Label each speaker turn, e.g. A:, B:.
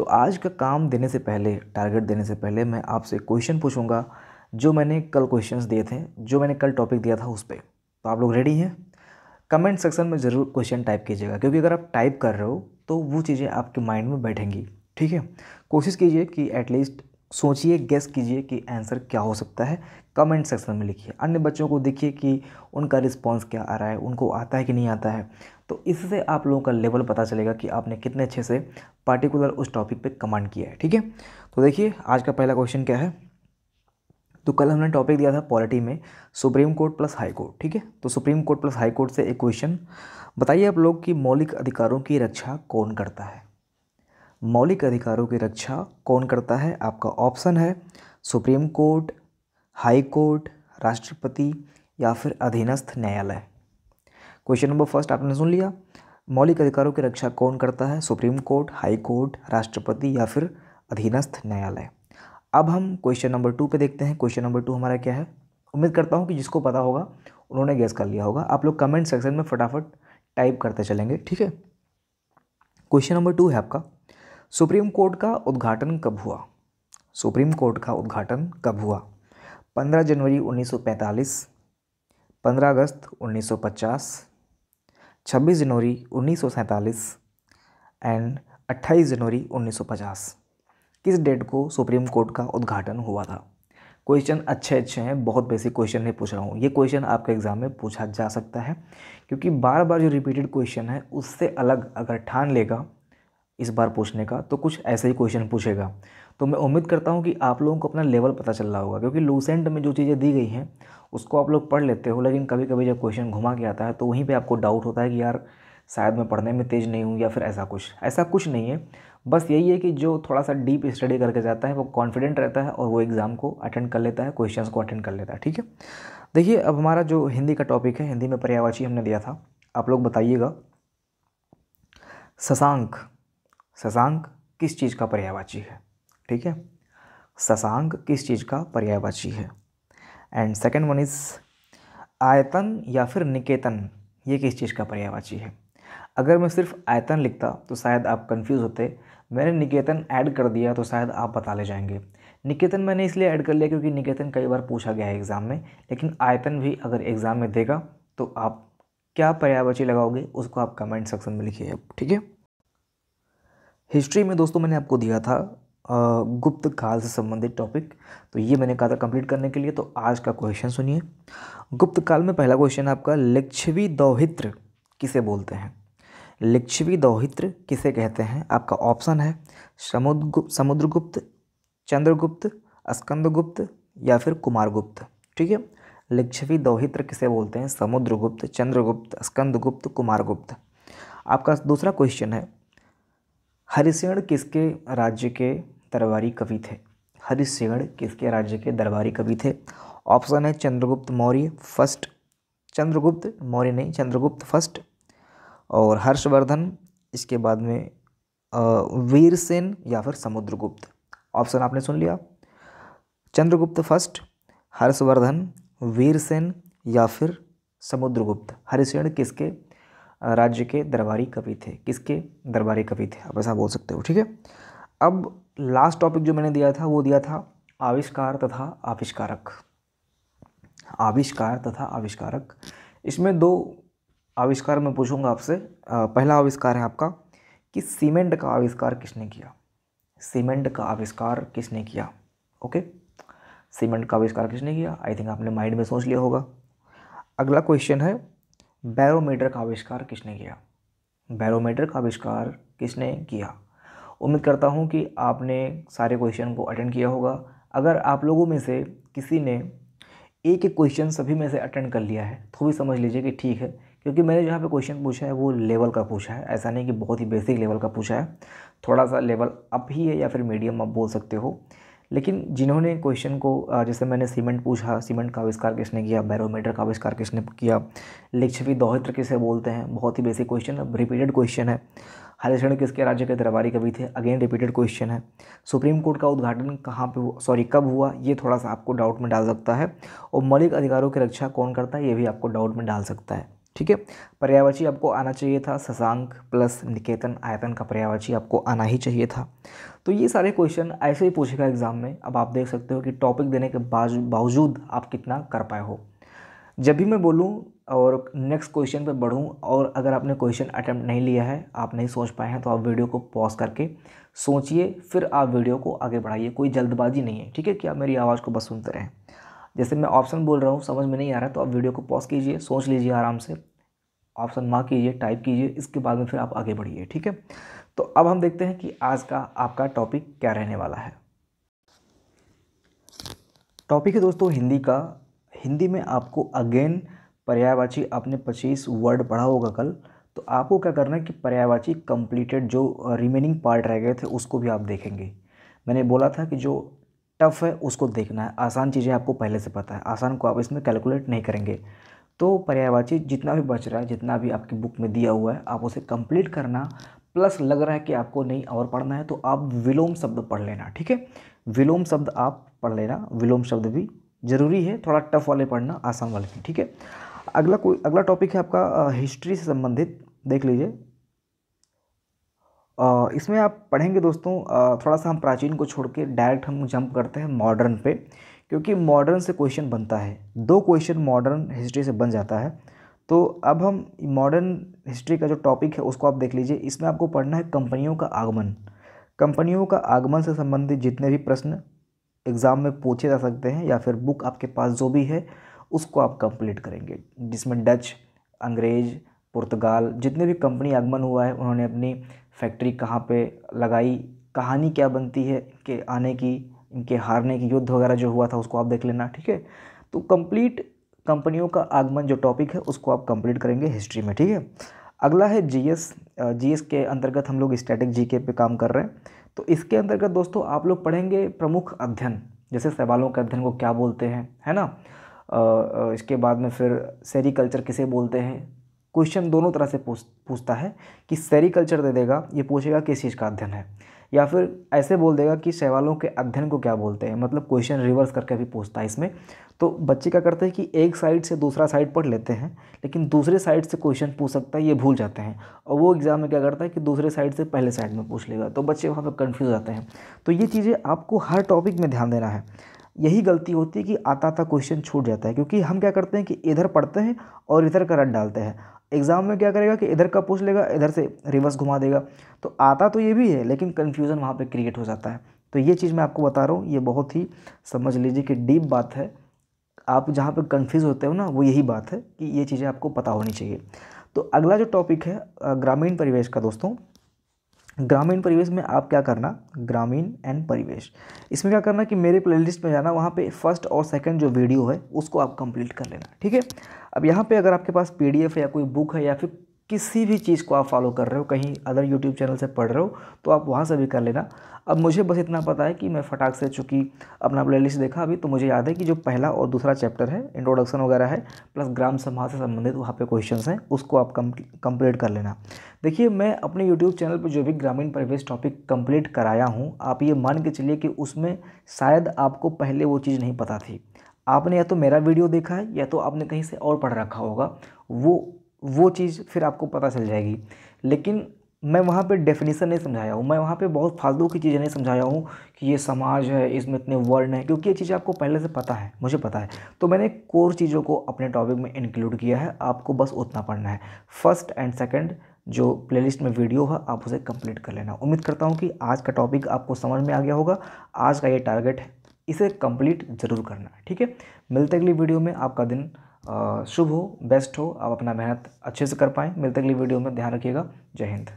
A: तो आज का काम देने से पहले, टारगेट देने से पहले मैं आपसे क्वेश्चन पूछूंगा जो मैंने कल क्वेश्चंस दिए थे, जो मैंने कल टॉपिक दिया था उस पर। तो आप लोग रेडी हैं? कमेंट सेक्शन में ज़रूर क्वेश्चन टाइप कीजिएगा, क्योंकि अगर आप टाइप कर रहे हो तो वो चीज़ें आपके माइंड में बैठेंगी। ठीक है, कोशिश कीजिए कि एटलीस्ट सोचिए, गेस कीजिए कि आंसर क्या हो सकता है। कमेंट सेक्शन में लिखिए, अन्य बच्चों को देखिए कि उनका रिस्पॉन्स क्या आ रहा है, उनको आता है कि नहीं आता है। तो इससे आप लोगों का लेवल पता चलेगा कि आपने कितने अच्छे से पार्टिकुलर उस टॉपिक पे कमांड किया है। ठीक है, तो देखिए आज का पहला क्वेश्चन क्या है। तो कल हमने टॉपिक दिया था पॉलिटी में supreme court plus high court. ठीक है, तो supreme court plus high court से एक क्वेश्चन बताइए आप लोग कि मौलिक अधिकारों की रक्षा कौन करता है। मौलिक अधिकारों की रक्षा कौन करता है? आपका ऑप्शन है सुप्रीम कोर्ट, हाई कोर्ट, राष्ट्रपति या फिर अधीनस्थ न्यायालय। क्वेश्चन नंबर फर्स्ट आपने सुन लिया, मौलिक अधिकारों की रक्षा कौन करता है? सुप्रीम कोर्ट, हाई कोर्ट, राष्ट्रपति या फिर अधीनस्थ न्यायालय। अब हम क्वेश्चन नंबर 2 पे देखते हैं। क्वेश्चन नंबर 2 हमारा क्या है? उम्मीद करता हूँ कि जिसको पता होगा उन्होंने गेस कर लिया होगा। आप लोग कमेंट सेक्शन में फटाफट टाइप करते चलेंगे। ठीक है, क्वेश्चन नंबर 2 है आपका, सुप्रीम कोर्ट का उद्घाटन कब हुआ? सुप्रीम कोर्ट का उद्घाटन कब हुआ? 15 जनवरी 1945, 15 अगस्त 1950, 26 जनवरी 1947 एंड 28 जनवरी 1950। किस डेट को सुप्रीम कोर्ट का उद्घाटन हुआ था? क्वेश्चन अच्छे हैं, बहुत बेसिक क्वेश्चन नहीं पूछ रहा हूँ। ये क्वेश्चन आपके एग्जाम में पूछा जा सकता है, क्योंकि बार बार जो रिपीटेड क्वेश्चन है उससे अलग अगर ठान लेगा इस बार पूछने का तो कुछ ऐसे ही क्वेश्चन पूछेगा। तो मैं उम्मीद करता हूँ कि आप लोगों को अपना लेवल पता चल रहा होगा, क्योंकि लूसेंट में जो चीज़ें दी गई हैं उसको आप लोग पढ़ लेते हो, लेकिन कभी कभी जब क्वेश्चन घुमा के आता है तो वहीं पे आपको डाउट होता है कि यार शायद मैं पढ़ने में तेज़ नहीं हूँ या फिर ऐसा कुछ नहीं है। बस यही है कि जो थोड़ा सा डीप स्टडी करके जाता है वो कॉन्फिडेंट रहता है और वो एग्ज़ाम को अटेंड कर लेता है, क्वेश्चंस को अटेंड कर लेता है। ठीक है, देखिए अब हमारा जो हिंदी का टॉपिक है, हिंदी में पर्यायवाची हमने दिया था। आप लोग बताइएगा शशांक, शशांक किस चीज़ का पर्यायवाची है? ठीक है, शशांक किस चीज़ का पर्यायवाची है? एंड सेकंड वन इज आयतन या फिर निकेतन, ये किस चीज़ का पर्यायवाची है? अगर मैं सिर्फ आयतन लिखता तो शायद आप कंफ्यूज होते, मैंने निकेतन ऐड कर दिया तो शायद आप बता ले जाएंगे। निकेतन मैंने इसलिए ऐड कर लिया क्योंकि निकेतन कई बार पूछा गया है एग्ज़ाम में, लेकिन आयतन भी अगर एग्ज़ाम में देगा तो आप क्या पर्यायवाची लगाओगे उसको आप कमेंट सेक्शन में लिखिए। ठीक है, हिस्ट्री में दोस्तों मैंने आपको दिया था गुप्त काल से संबंधित टॉपिक, तो ये मैंने कहा था कंप्लीट करने के लिए। तो आज का क्वेश्चन सुनिए, गुप्त काल में पहला क्वेश्चन आपका, लिच्छवी दौहित्र किसे बोलते हैं? लिच्छवी दौहित्र किसे कहते हैं? आपका ऑप्शन है समुद्रगुप्त, चंद्रगुप्त, स्कंदगुप्त या फिर कुमारगुप्त। ठीक है, लिच्छवी दौहित्र किसे बोलते हैं? समुद्रगुप्त, चंद्रगुप्त, स्कंदगुप्त, कुमारगुप्त। आपका दूसरा क्वेश्चन है, हरिसेन किसके राज्य के दरबारी कवि थे? हरिसेन किसके राज्य के दरबारी कवि थे? ऑप्शन है चंद्रगुप्त मौर्य फर्स्ट, चंद्रगुप्त मौर्य नहीं, चंद्रगुप्त फर्स्ट, और हर्षवर्धन, इसके बाद में वीरसेन या फिर समुद्रगुप्त। ऑप्शन आपने सुन लिया, चंद्रगुप्त फर्स्ट, हर्षवर्धन, वीरसेन या फिर समुद्रगुप्त। हरिसेन किसके राज्य के दरबारी कवि थे? किसके दरबारी कवि थे, आप ऐसा बोल सकते हो। ठीक है, अब लास्ट टॉपिक जो मैंने दिया था वो दिया था आविष्कार तथा आविष्कारक। आविष्कार तथा आविष्कारक, इसमें दो आविष्कार मैं पूछूंगा आपसे। पहला आविष्कार है आपका कि सीमेंट का आविष्कार किसने किया? सीमेंट का आविष्कार किसने किया? ओके, सीमेंट का आविष्कार किसने किया? आई थिंक आपने माइंड में सोच लिया होगा। अगला क्वेश्चन है, बैरोमीटर का आविष्कार किसने किया? बैरोमीटर का आविष्कार किसने किया? उम्मीद करता हूँ कि आपने सारे क्वेश्चन को अटेंड किया होगा। अगर आप लोगों में से किसी ने एक एक क्वेश्चन सभी में से अटेंड कर लिया है तो भी समझ लीजिए कि ठीक है, क्योंकि मैंने जहाँ पे क्वेश्चन पूछा है वो लेवल का पूछा है, ऐसा नहीं कि बहुत ही बेसिक लेवल का पूछा है, थोड़ा सा लेवल अप ही है या फिर मीडियम आप बोल सकते हो। लेकिन जिन्होंने क्वेश्चन को जैसे मैंने सीमेंट पूछा, सीमेंट का आविष्कार किसने किया, बैरोमीटर का आविष्कार किसने किया, लिच्छवी दौहित्र किसे बोलते हैं, बहुत ही बेसिक क्वेश्चन है, रिपीटेड क्वेश्चन है। हरिसेन किसके राज्य के दरबारी कवि थे, अगेन रिपीटेड क्वेश्चन है। सुप्रीम कोर्ट का उद्घाटन कब हुआ, ये थोड़ा सा आपको डाउट में डाल सकता है। और मौलिक अधिकारों की रक्षा कौन करता है, ये भी आपको डाउट में डाल सकता है। ठीक है। पर्यायवाची आपको आना चाहिए था, शशांक प्लस निकेतन आयतन का पर्यायवाची आपको आना ही चाहिए था। तो ये सारे क्वेश्चन ऐसे ही पूछेगा एग्जाम में। अब आप देख सकते हो कि टॉपिक देने के बावजूद आप कितना कर पाए हो। जब भी मैं बोलूँ और नेक्स्ट क्वेश्चन पे बढ़ूँ, और अगर आपने क्वेश्चन अटेम्प्ट नहीं लिया है, आप नहीं सोच पाए हैं, तो आप वीडियो को पॉज करके सोचिए, फिर आप वीडियो को आगे बढ़ाइए। कोई जल्दबाजी नहीं है, ठीक है, कि आप मेरी आवाज़ को बस सुनते रहें। जैसे मैं ऑप्शन बोल रहा हूँ, समझ में नहीं आ रहा है तो आप वीडियो को पॉज कीजिए, सोच लीजिए आराम से, ऑप्शन मार्क कीजिए, टाइप कीजिए, इसके बाद में फिर आप आगे बढ़िए, ठीक है। तो अब हम देखते हैं कि आज का आपका टॉपिक क्या रहने वाला है। टॉपिक है दोस्तों हिंदी का। हिंदी में आपको अगेन पर्यायवाची, आपने 25 वर्ड पढ़ा होगा कल, तो आपको क्या करना है कि पर्यायवाची कंप्लीटेड जो रिमेनिंग पार्ट रह गए थे उसको भी आप देखेंगे। मैंने बोला था कि जो टफ़ है उसको देखना है, आसान चीज़ें आपको पहले से पता है, आसान को आप इसमें कैलकुलेट नहीं करेंगे। तो पर्यायवाची जितना भी बच रहा है, जितना भी आपकी बुक में दिया हुआ है, आप उसे कंप्लीट करना। प्लस लग रहा है कि आपको नहीं और पढ़ना है तो आप विलोम शब्द पढ़ लेना, ठीक है। विलोम शब्द आप पढ़ लेना, विलोम शब्द भी ज़रूरी है, थोड़ा टफ वाले पढ़ना, आसान वाले नहीं, ठीक है। अगला टॉपिक है आपका हिस्ट्री से संबंधित, देख लीजिए। इसमें आप पढ़ेंगे दोस्तों, थोड़ा सा हम प्राचीन को छोड़ के डायरेक्ट हम जंप करते हैं मॉडर्न पे, क्योंकि मॉडर्न से क्वेश्चन बनता है, 2 क्वेश्चन मॉडर्न हिस्ट्री से बन जाता है। तो अब हम मॉडर्न हिस्ट्री का जो टॉपिक है उसको आप देख लीजिए। इसमें आपको पढ़ना है कंपनियों का आगमन। कंपनियों का आगमन से संबंधित जितने भी प्रश्न एग्ज़ाम में पूछे जा सकते हैं, या फिर बुक आपके पास जो भी है उसको आप कंप्लीट करेंगे, जिसमें डच, अंग्रेज़, पुर्तगाल, जितने भी कंपनी आगमन हुआ है, उन्होंने अपनी फैक्ट्री कहाँ पे लगाई, कहानी क्या बनती है इनके आने की, इनके हारने की, युद्ध वगैरह जो हुआ था उसको आप देख लेना, ठीक है। तो कंप्लीट कंपनियों का आगमन जो टॉपिक है उसको आप कंप्लीट करेंगे हिस्ट्री में, ठीक है। अगला है जीएस। जीएस के अंतर्गत हम लोग स्टैटिक जीके पे काम कर रहे हैं। तो इसके अंतर्गत दोस्तों आप लोग पढ़ेंगे प्रमुख अध्ययन, जैसे सवालों के अध्ययन को क्या बोलते हैं, है ना। इसके बाद में फिर सेरीकल्चर किसे बोलते हैं। क्वेश्चन दोनों तरह से पूछता है कि सेरीकल्चर दे देगा, ये पूछेगा किस चीज़ का अध्ययन है, या फिर ऐसे बोल देगा कि शैवालों के अध्ययन को क्या बोलते हैं, मतलब क्वेश्चन रिवर्स करके भी पूछता है इसमें। तो बच्चे क्या करते हैं कि एक साइड से दूसरा साइड पढ़ लेते हैं, लेकिन दूसरे साइड से क्वेश्चन पूछ सकता है ये भूल जाते हैं, और वो एग्ज़ाम में क्या करता है कि दूसरे साइड से पहले साइड में पूछ लेगा, तो बच्चे वहाँ पर कन्फ्यूज़ आते हैं। तो ये चीज़ें आपको हर टॉपिक में ध्यान देना है। यही गलती होती है कि आता क्वेश्चन छूट जाता है, क्योंकि हम क्या करते हैं कि इधर पढ़ते हैं और इधर का रट डालते हैं। एग्ज़ाम में क्या करेगा कि इधर का पूछ लेगा, इधर से रिवर्स घुमा देगा। तो आता तो ये भी है, लेकिन कन्फ्यूज़न वहाँ पे क्रिएट हो जाता है। तो ये चीज़ मैं आपको बता रहा हूँ, ये बहुत ही समझ लीजिए कि डीप बात है। आप जहाँ पे कन्फ्यूज़ होते हो ना, वो यही बात है कि ये चीज़ें आपको पता होनी चाहिए। तो अगला जो टॉपिक है ग्रामीण परिवेश का दोस्तों। ग्रामीण परिवेश में आप क्या करना, ग्रामीण एंड परिवेश, इसमें क्या करना कि मेरे प्लेलिस्ट में जाना, वहाँ पे फर्स्ट और सेकंड जो वीडियो है उसको आप कंप्लीट कर लेना, ठीक है। अब यहाँ पे अगर आपके पास पीडीएफ है या कोई बुक है, या फिर किसी भी चीज़ को आप फॉलो कर रहे हो, कहीं अदर यूट्यूब चैनल से पढ़ रहे हो, तो आप वहाँ से भी कर लेना। अब मुझे बस इतना पता है कि मैं फटाक से, चूँकि अपना प्लेलिस्ट देखा अभी, तो मुझे याद है कि जो पहला और दूसरा चैप्टर है, इंट्रोडक्शन वगैरह है, प्लस ग्राम समाज से संबंधित वहाँ पे क्वेश्चंस हैं, उसको आप कंप्लीट कर लेना। देखिए, मैं अपने यूट्यूब चैनल पर जो भी ग्रामीण परिवेश टॉपिक कंप्लीट कराया हूँ, आप ये मान के चलिए कि उसमें शायद आपको पहले वो चीज़ नहीं पता थी। आपने या तो मेरा वीडियो देखा है, या तो आपने कहीं से और पढ़ रखा होगा, वो चीज़ फिर आपको पता चल जाएगी। लेकिन मैं वहाँ पे डेफिनेशन नहीं समझाया हूँ, मैं वहाँ पे बहुत फालतू की चीज़ें नहीं समझाया हूँ कि ये समाज है, इसमें इतने वर्ण हैं, क्योंकि ये चीज़ें आपको पहले से पता है, मुझे पता है। तो मैंने कोर चीज़ों को अपने टॉपिक में इंक्लूड किया है, आपको बस उतना पढ़ना है। फर्स्ट एंड सेकंड जो प्लेलिस्ट में वीडियो है, आप उसे कंप्लीट कर लेना। उम्मीद करता हूँ कि आज का टॉपिक आपको समझ में आ गया होगा। आज का ये टारगेट है, इसे कंप्लीट ज़रूर करना है, ठीक है। मिलते अगली वीडियो में, आपका दिन शुभ हो, बेस्ट हो, आप अपना मेहनत अच्छे से कर पाएँ। मिलते अगली वीडियो में, ध्यान रखिएगा। जय हिंद।